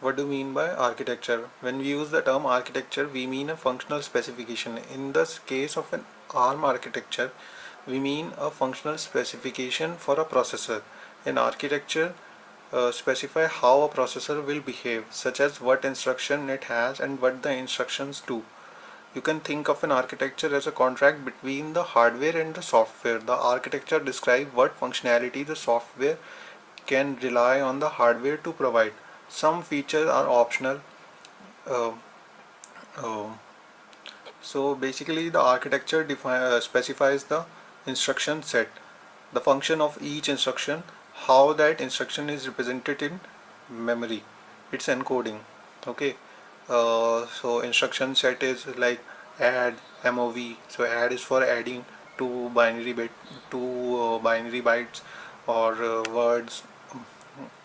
What do you mean by architecture? When we use the term architecture, we mean a functional specification. In the case of an ARM architecture, we mean a functional specification for a processor. An architecture specify how a processor will behave, such as what instruction it has and what the instructions do. You can think of an architecture as a contract between the hardware and the software. The architecture describes what functionality the software can rely on the hardware to provide. Some features are optional. Uh, uh, so basically, the architecture specifies the instruction set, the function of each instruction, how that instruction is represented in memory, its encoding. Okay. So instruction set is like add, MOV. So add is for adding two binary bit, two binary bytes, or words,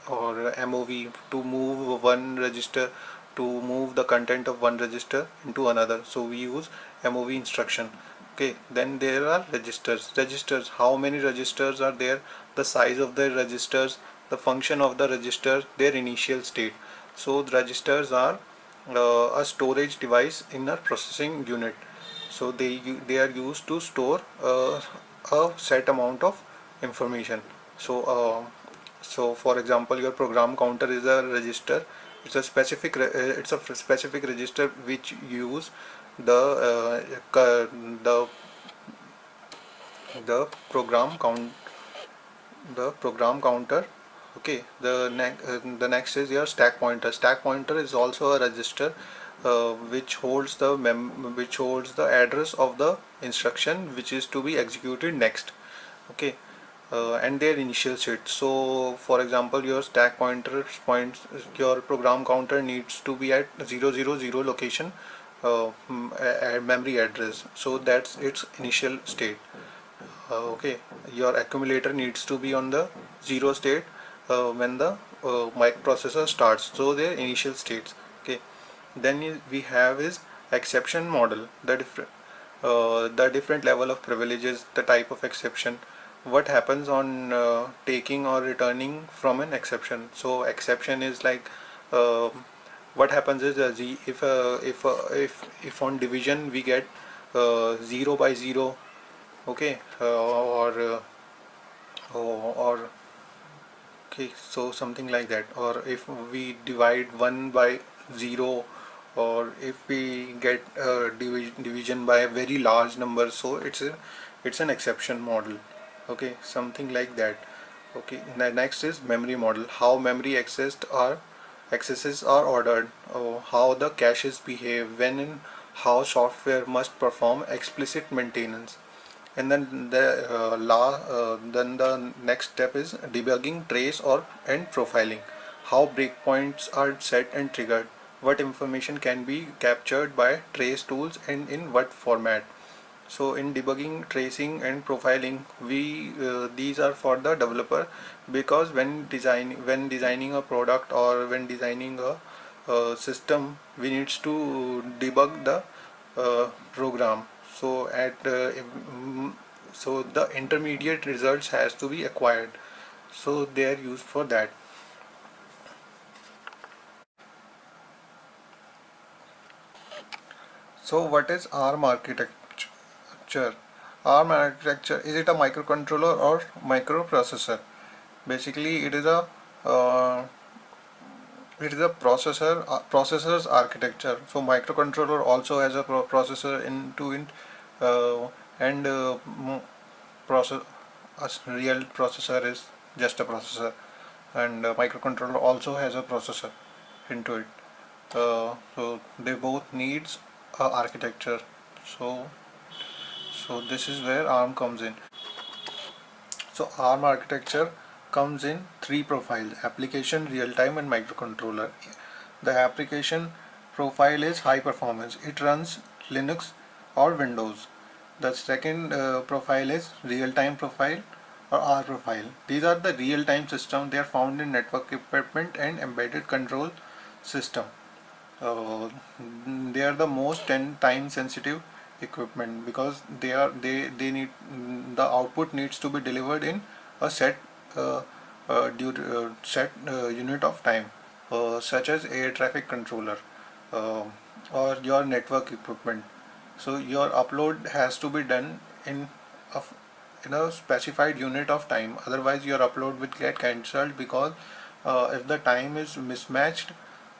or MOV to move one register, to move the content of one register into another. So we use MOV instruction. Okay, then there are registers. Registers, how many registers are there, the size of the registers, the function of the register, their initial state. So the registers are a storage device in a processing unit. So they are used to store a set amount of information. So for example, your program counter is a register. It's a specific register which use the the the program count the program counter. Okay, the next is your stack pointer. Stack pointer is also a register which holds the address of the instruction which is to be executed next. Okay, and their initial state. So for example, your stack pointer points, your program counter needs to be at 000 location, memory address, so that's its initial state. Okay, your accumulator needs to be on the zero state when the microprocessor starts, so their initial states. Okay, then we have is exception model, the different level of privileges, the type of exception, what happens on taking or returning from an exception. So exception is like, uh, what happens is, if on division we get 0 by 0. Okay, or okay, so something like that. Or if we divide 1 by 0, or if we get division by a very large number, so it's an exception model. Okay, something like that. Okay, next is memory model, how memory accesses are ordered, how the caches behave when in, how software must perform explicit maintenance. And then the next step is debugging, trace, or and profiling, how breakpoints are set and triggered, what information can be captured by trace tools and in what format. So in debugging, tracing, and profiling, we these are for the developer, because when designing a product or when designing a system, we needs to debug the program. So so the intermediate results has to be acquired. So they are used for that. So what is ARM architecture? ARM architecture, is it a microcontroller or microprocessor? Basically, uh, it is a processor's architecture. So microcontroller also has a processor into it, and process a real processor is just a processor, and microcontroller also has a processor into it. So they both needs a architecture. So so this is where ARM comes in. So ARM architecture comes in three profiles: application, real-time, and microcontroller. The application profile is high performance. It runs Linux or Windows. The second profile is real-time profile or R profile. These are the real-time system. They are found in network equipment and embedded control system. uh, they are the most time sensitive equipment, because they need, the output needs to be delivered in a set unit of time. such as air traffic controller uh, or your network equipment. So your upload has to be done in a, in a specified unit of time, otherwise your upload will get cancelled, because if the time is mismatched,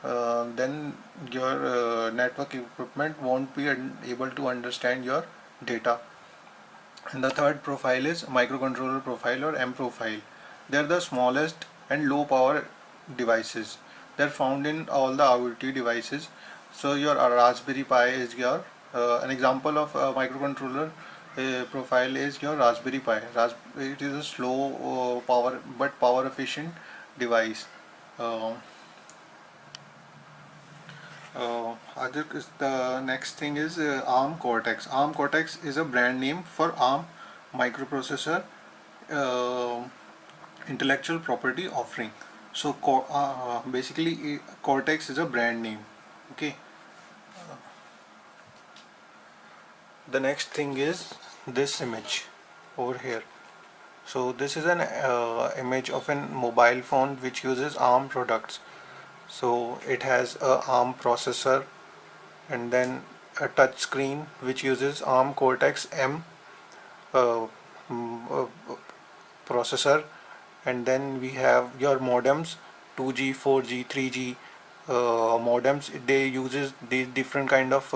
then your network equipment won't be able to understand your data. And the third profile is microcontroller profile or M profile. They're the smallest and low power devices. They're found in all the IoT devices. So your Raspberry Pi is your an example of a microcontroller profile is your Raspberry Pi. It is a slow power but power efficient device. Uh, Other is the next thing is ARM Cortex. ARM Cortex is a brand name for ARM microprocessor uh, intellectual property offering. So basically Cortex is a brand name. Okay. The next thing is this image over here. So this is an image of a mobile phone which uses ARM products. So it has a ARM processor and then a touch screen which uses ARM Cortex M uh, processor, and then we have your modems, 2G, 4G, 3G modems. They uses these different kind of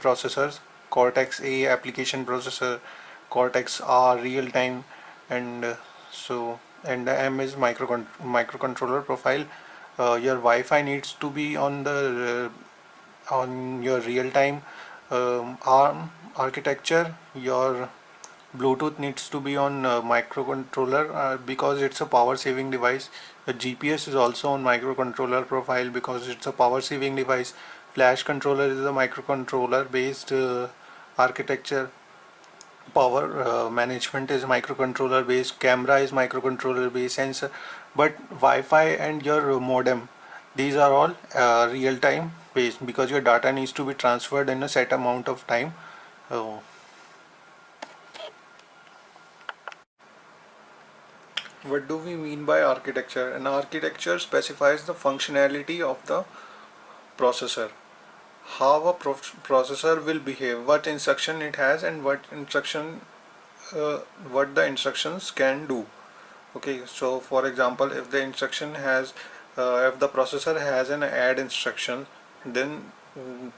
processors: Cortex A application processor, Cortex R real time, and and the M is microcontroller profile. Your Wi-Fi needs to be on your real time ARM architecture. Your Bluetooth needs to be on microcontroller because it's a power saving device. The GPS is also on microcontroller profile because it's a power saving device. Flash controller is a microcontroller based architecture. Power management is microcontroller based. Camera is microcontroller based. Sensor, but Wi-Fi and your modem, these are all real time based because your data needs to be transferred in a set amount of time. Uh, What do we mean by architecture? An architecture specifies the functionality of the processor, how a processor will behave, what instruction it has, and uh, what the instructions can do. Okay, so for example, if the processor has an add instruction, then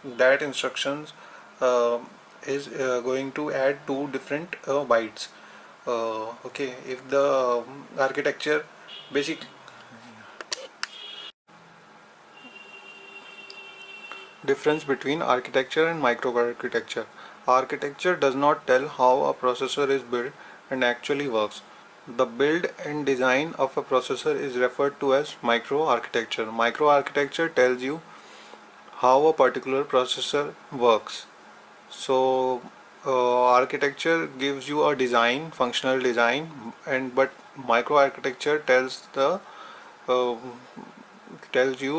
that instructions uh, is going to add two different bytes. Okay, if the architecture basic difference between architecture and microarchitecture. Architecture does not tell how a processor is built and actually works. The build and design of a processor is referred to as microarchitecture. Microarchitecture tells you how a particular processor works. So architecture gives you a design, functional design, and but microarchitecture uh, tells you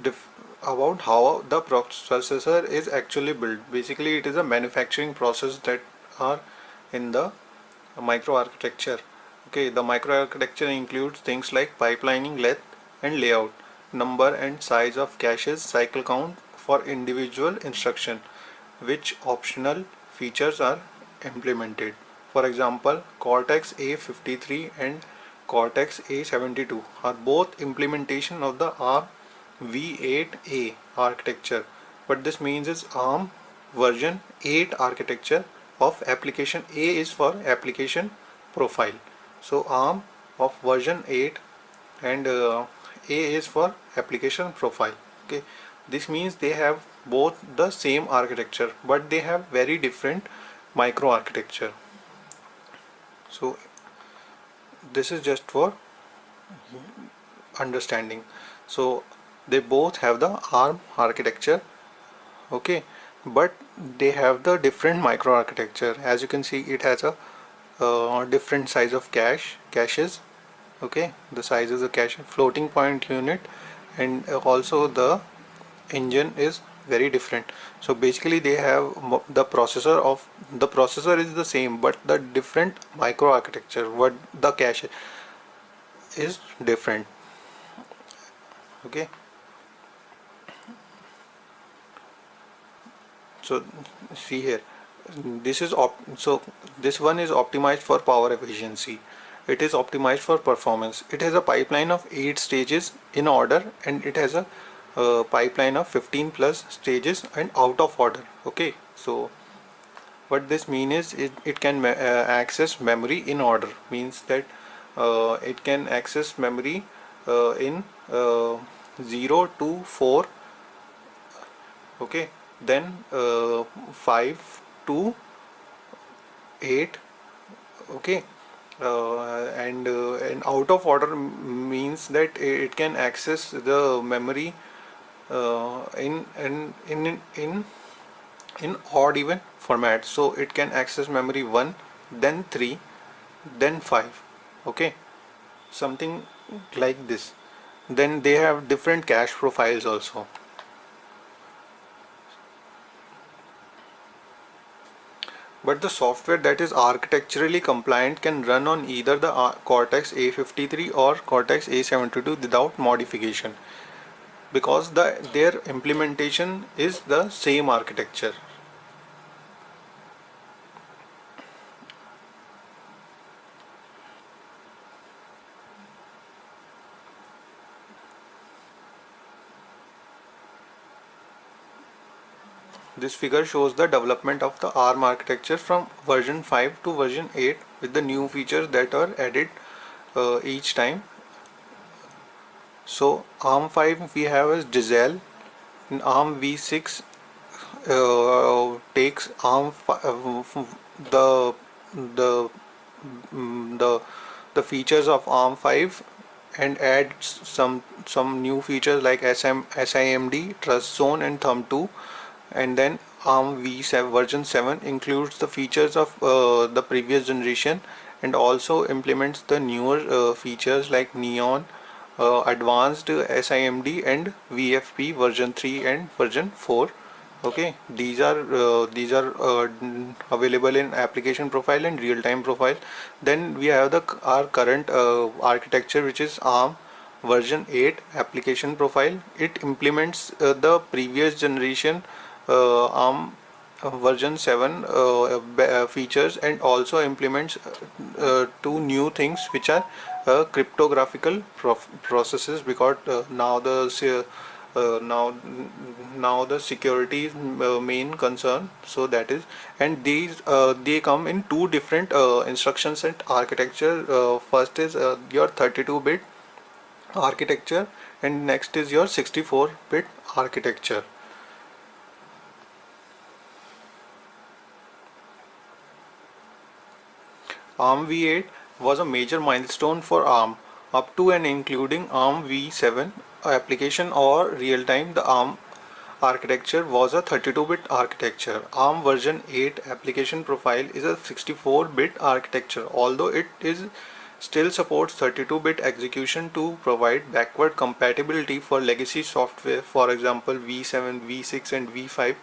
dif- about how the processor is actually built. Basically, it is a manufacturing process that are in the microarchitecture. Okay, the microarchitecture includes things like pipelining length and layout, number and size of caches, cycle count for individual instruction, which optional features are implemented. For example, Cortex A53 and Cortex A72 are both implementation of the ARM V8A architecture. What this means is ARM version 8 architecture of application. A is for application profile. So ARM of version 8 and A is for application profile. Okay, this means they have both the same architecture but they have very different microarchitecture. So this is just for understanding. So they both have the ARM architecture, okay, but they have the different microarchitecture. As you can see, it has a different size of caches. Okay, the size is a cache floating point unit, and also the engine is very different. So basically they have the processor is the same but the different microarchitecture, what the cache is different. Okay, so see here, this is so this one is optimized for power efficiency, it is optimized for performance, it has a pipeline of 8 stages in order, and it has a pipeline of 15 plus stages and out of order. Okay, so what this means is it can access memory in order, means that it can access memory in 0 to 4. Okay, then 5 to 8. Okay, and out of order means that it can access the memory in odd even format, so it can access memory 1, then 3, then 5. Okay, something like this. Then they have different cache profiles also. But the software that is architecturally compliant can run on either the Cortex A53 or Cortex A72 without modification, because their implementation is the same architecture. This figure shows the development of the ARM architecture from version 5 to version 8 with the new features that are added each time. So ARM 5 we have is Diesel. In ARM v6 takes the the the features of ARM 5 and adds some new features like SIMD, Trust Zone and Thumb 2. And then ARM v7 version 7 includes the features of the previous generation and also implements the newer features like Neon, advanced SIMD and VFP version 3 and version 4. Okay, these are available in application profile and real-time profile. Then we have the our current architecture, which is ARM version 8 application profile. It implements the previous generation ARM version 7 features, and also implements two new things, which are cryptographical processes, because now the security is main concern. So that is, and these they come in two different instruction set architecture. First is your 32-bit architecture, and next is your 64-bit architecture. ARM v8 was a major milestone for ARM. Up to and including ARM v7 application or real-time, the ARM architecture was a 32-bit architecture. ARM version 8 application profile is a 64-bit architecture, although it is still supports 32-bit execution to provide backward compatibility for legacy software, for example v7, v6 and v5.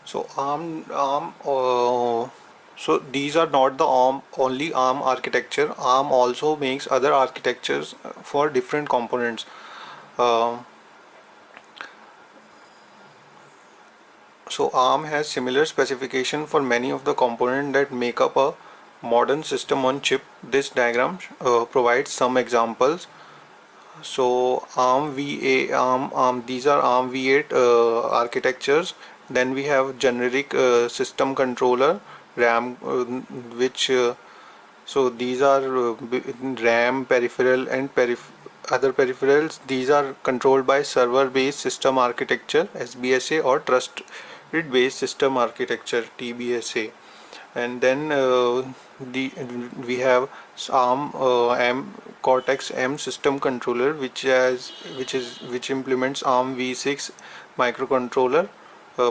So so these are not the only ARM architecture. ARM also makes other architectures for different components. Uh, so ARM has similar specification for many of the components that make up a modern system on chip. This diagram provides some examples. So these are ARM v8 architectures. Then we have generic system controller, RAM, which so these are RAM peripheral and other peripherals. These are controlled by server based system architecture, SBSA, or trusted based system architecture, TBSA. And then the we have ARM M Cortex M system controller, which implements ARM v6 microcontroller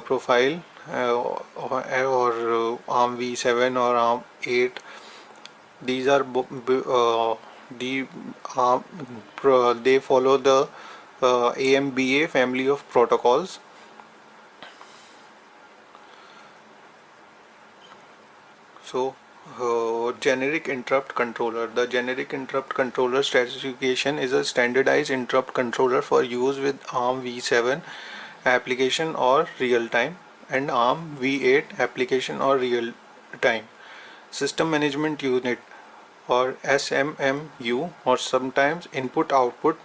profile, or ARM v7 or ARM 8 These are the they follow the AMBA family of protocols. So generic interrupt controller. The generic interrupt controller specification is a standardized interrupt controller for use with ARM v7 application or real time and ARM v8 application or real time. System management unit or SMMU, or sometimes input output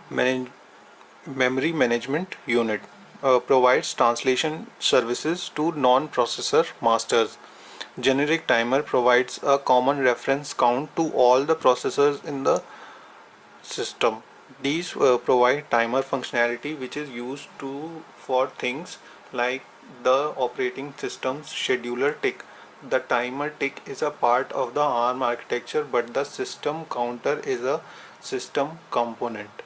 memory management unit, provides translation services to non-processor masters. Generic timer provides a common reference count to all the processors in the system. These provide timer functionality which is used for things like the operating system's scheduler tick. The timer tick is a part of the ARM architecture, but the system counter is a system component.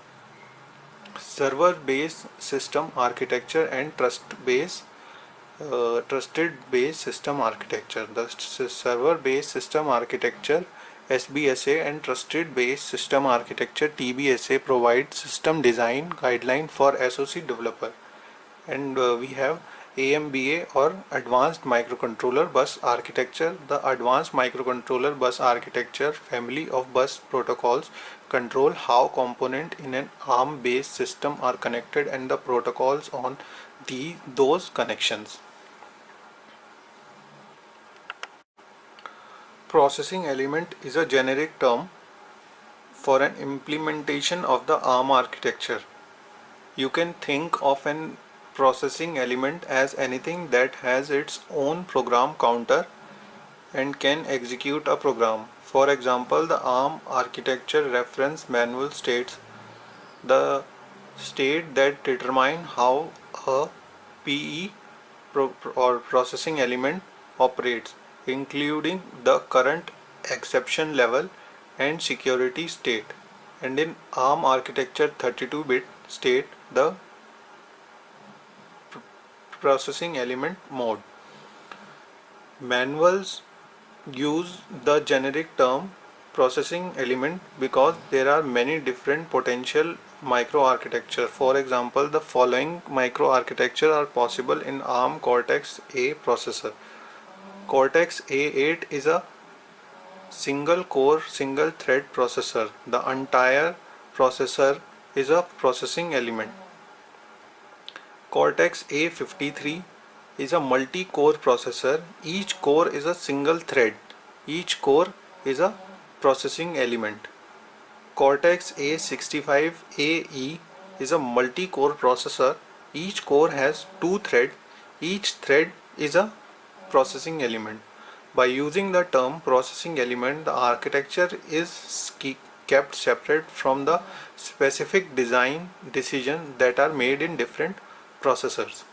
Server-based system architecture and trusted based system architecture. The server based system architecture SBSA and trusted based system architecture TBSA provide system design guideline for SoC developer. And we have AMBA or advanced microcontroller bus architecture. The advanced microcontroller bus architecture family of bus protocols control how components in an ARM based system are connected and the protocols on those connections. Processing element is a generic term for an implementation of the ARM architecture. You can think of an processing element as anything that has its own program counter and can execute a program. For example, the ARM architecture reference manual states the state that determine how a PE or processing element operates, including the current exception level and security state. And in ARM architecture 32-bit state, the processing element mode. Manuals use the generic term processing element because there are many different potential microarchitecture. For example, the following microarchitecture are possible in ARM Cortex-A processor. Cortex-A8 is a single core, single thread processor. The entire processor is a processing element. Cortex-A53 is a multi-core processor. Each core is a single thread. Each core is a processing element. Cortex-A65AE is a multi-core processor. Each core has two threads. Each thread is a processing element. By using the term processing element, the architecture is kept separate from the specific design decisions that are made in different processors.